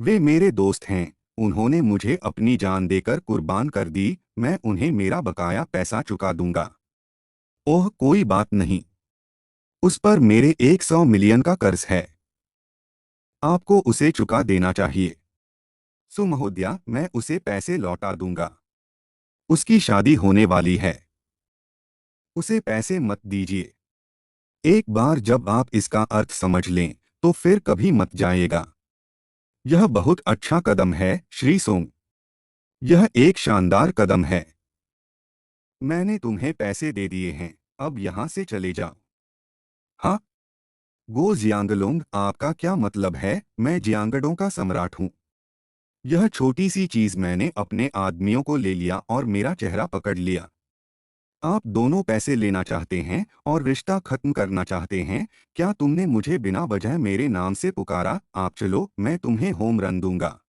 वे मेरे दोस्त हैं। उन्होंने मुझे अपनी जान देकर कुर्बान कर दी। मैं उन्हें मेरा बकाया पैसा चुका दूंगा। ओह, कोई बात नहीं। उस पर मेरे 100 मिलियन का कर्ज है। आपको उसे चुका देना चाहिए। सुमहोदया, मैं उसे पैसे लौटा दूंगा। उसकी शादी होने वाली है। उसे पैसे मत दीजिए। एक बार जब आप इसका अर्थ समझ लें तो फिर कभी मत जाइएगा। यह बहुत अच्छा कदम है, श्री सोंग। यह एक शानदार कदम है। मैंने तुम्हें पैसे दे दिए हैं। अब यहाँ से चले जाओ। हाँ। गो जियांगलोंग, आपका क्या मतलब है? मैं जियांगडों का सम्राट हूँ। यह छोटी सी चीज मैंने अपने आदमियों को ले लिया और मेरा चेहरा पकड़ लिया। आप दोनों पैसे लेना चाहते हैं और रिश्ता खत्म करना चाहते हैं। क्या तुमने मुझे बिना वजह मेरे नाम से पुकारा? आप चलो, मैं तुम्हें होम रन दूंगा।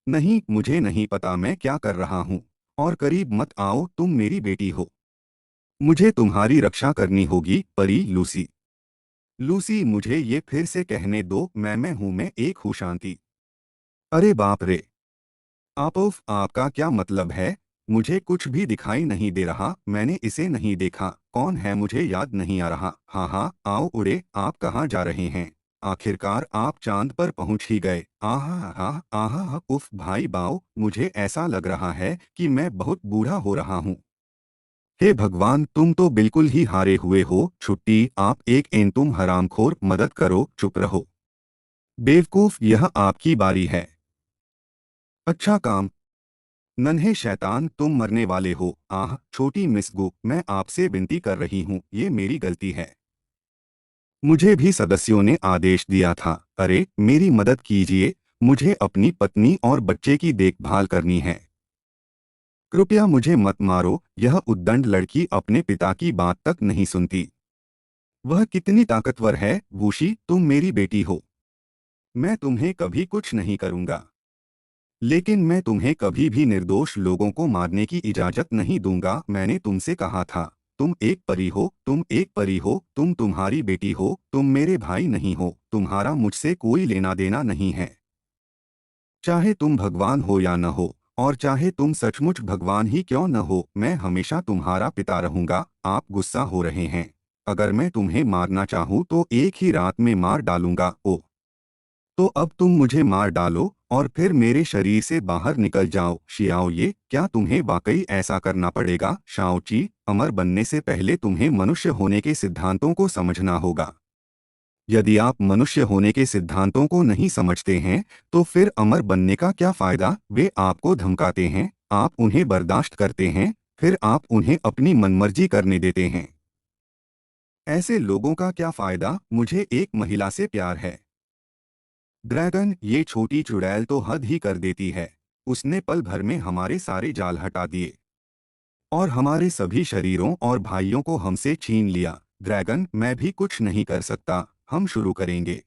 नहीं, मुझे नहीं पता मैं क्या कर रहा हूँ। और करीब मत आओ, तुम मेरी बेटी हो। मुझे तुम्हारी रक्षा करनी होगी, परी लूसी। लूसी, मुझे ये फिर से कहने दो। मैं हूं, मैं एक हूँ, शांति। अरे बाप रे। आप उफ, आपका क्या मतलब है? मुझे कुछ भी दिखाई नहीं दे रहा। मैंने इसे नहीं देखा। कौन है? मुझे याद नहीं आ रहा। हाँ हाँ, आओ उड़े। आप कहाँ जा रहे हैं? आखिरकार आप चांद पर पहुंच ही गए। आहा आहा आहा, उफ भाई बाओ, मुझे ऐसा लग रहा है कि मैं बहुत बूढ़ा हो रहा हूँ। हे भगवान, तुम तो बिल्कुल ही हारे हुए हो। छुट्टी, आप एक तुम हरामखोर, मदद करो, चुप रहो। बेवकूफ, यह आपकी बारी है। अच्छा काम। नन्हे शैतान, तुम मरने वाले हो। आह, छोटी मिस गो, मैं आपसे विनती कर रही हूँ, ये मेरी गलती है। मुझे भी सदस्यों ने आदेश दिया था। अरे, मेरी मदद कीजिए। मुझे अपनी पत्नी और बच्चे की देखभाल करनी है। कृपया मुझे मत मारो। यह उद्दंड लड़की अपने पिता की बात तक नहीं सुनती। वह कितनी ताकतवर है। वूशी, तुम मेरी बेटी हो। मैं तुम्हें कभी कुछ नहीं करूंगा। लेकिन मैं तुम्हें कभी भी निर्दोष लोगों को मारने की इजाजत नहीं दूंगा। मैंने तुमसे कहा था। तुम एक परी हो, तुम एक परी हो, तुम तुम्हारी बेटी हो, तुम मेरे भाई नहीं हो, तुम्हारा मुझसे कोई लेना देना नहीं है। चाहे तुम भगवान हो या न हो, और चाहे तुम सचमुच भगवान ही क्यों न हो, मैं हमेशा तुम्हारा पिता रहूंगा। आप गुस्सा हो रहे हैं। अगर मैं तुम्हें मारना चाहूँ तो एक ही रात में मार डालूंगा। ओ, तो अब तुम मुझे मार डालो और फिर मेरे शरीर से बाहर निकल जाओ। शियाओ ये, क्या तुम्हें वाकई ऐसा करना पड़ेगा? शाओची, अमर बनने से पहले तुम्हें मनुष्य होने के सिद्धांतों को समझना होगा। यदि आप मनुष्य होने के सिद्धांतों को नहीं समझते हैं तो फिर अमर बनने का क्या फायदा? वे आपको धमकाते हैं, आप उन्हें बर्दाश्त करते हैं, फिर आप उन्हें अपनी मनमर्जी करने देते हैं। ऐसे लोगों का क्या फायदा? मुझे एक महिला से प्यार है। ड्रैगन, ये छोटी चुड़ैल तो हद ही कर देती है। उसने पल भर में हमारे सारे जाल हटा दिए और हमारे सभी शरीरों और भाइयों को हमसे छीन लिया। ड्रैगन, मैं भी कुछ नहीं कर सकता। हम शुरू करेंगे।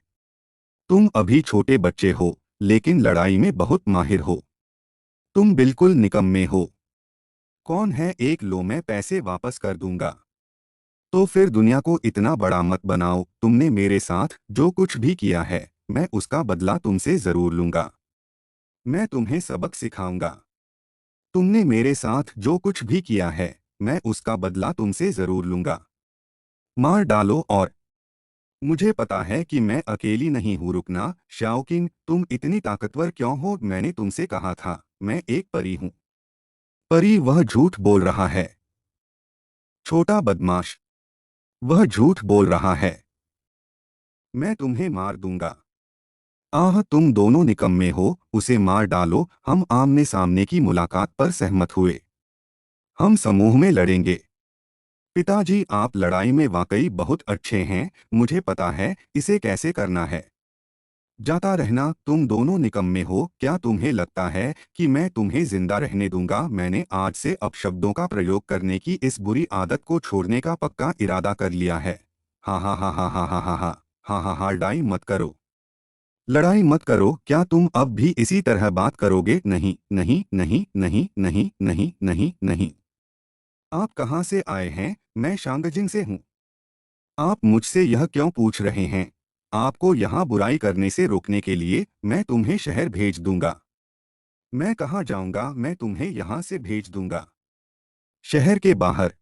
तुम अभी छोटे बच्चे हो, लेकिन लड़ाई में बहुत माहिर हो। तुम बिल्कुल निकम्मे हो। कौन है? एक लो, मैं पैसे वापस कर दूंगा। तो फिर दुनिया को इतना बड़ा मत बनाओ। तुमने मेरे साथ जो कुछ भी किया है, मैं उसका बदला तुमसे जरूर लूंगा। मैं तुम्हें सबक सिखाऊंगा। तुमने मेरे साथ जो कुछ भी किया है, मैं उसका बदला तुमसे जरूर लूंगा। मार डालो। और मुझे पता है कि मैं अकेली नहीं हूँ। रुकना, शाओकिन, तुम इतनी ताकतवर क्यों हो? मैंने तुमसे कहा था, मैं एक परी हूँ। परी? वह झूठ बोल रहा है। छोटा बदमाश, वह झूठ बोल रहा है। मैं तुम्हें मार दूंगा। आह, तुम दोनों निकम्मे हो। उसे मार डालो। हम आमने सामने की मुलाकात पर सहमत हुए। हम समूह में लड़ेंगे। पिताजी, आप लड़ाई में वाकई बहुत अच्छे हैं। मुझे पता है इसे कैसे करना है। जाता रहना। तुम दोनों निकम्मे हो। क्या तुम्हें लगता है कि मैं तुम्हें जिंदा रहने दूंगा? मैंने आज से अपशब्दों का प्रयोग करने की इस बुरी आदत को छोड़ने का पक्का इरादा कर लिया है। हा हा हा हा हा हा हा हा हा हा हा। लड़ाई मत करो। लड़ाई मत करो। क्या तुम अब भी इसी तरह बात करोगे? नहीं नहीं नहीं नहीं नहीं नहीं नहीं नहीं। आप कहाँ से आए हैं? मैं शांगजिंग से हूँ। आप मुझसे यह क्यों पूछ रहे हैं? आपको यहाँ बुराई करने से रोकने के लिए मैं तुम्हें शहर भेज दूंगा। मैं कहाँ जाऊंगा, मैं तुम्हें यहाँ से भेज दूंगा। शहर के बाहर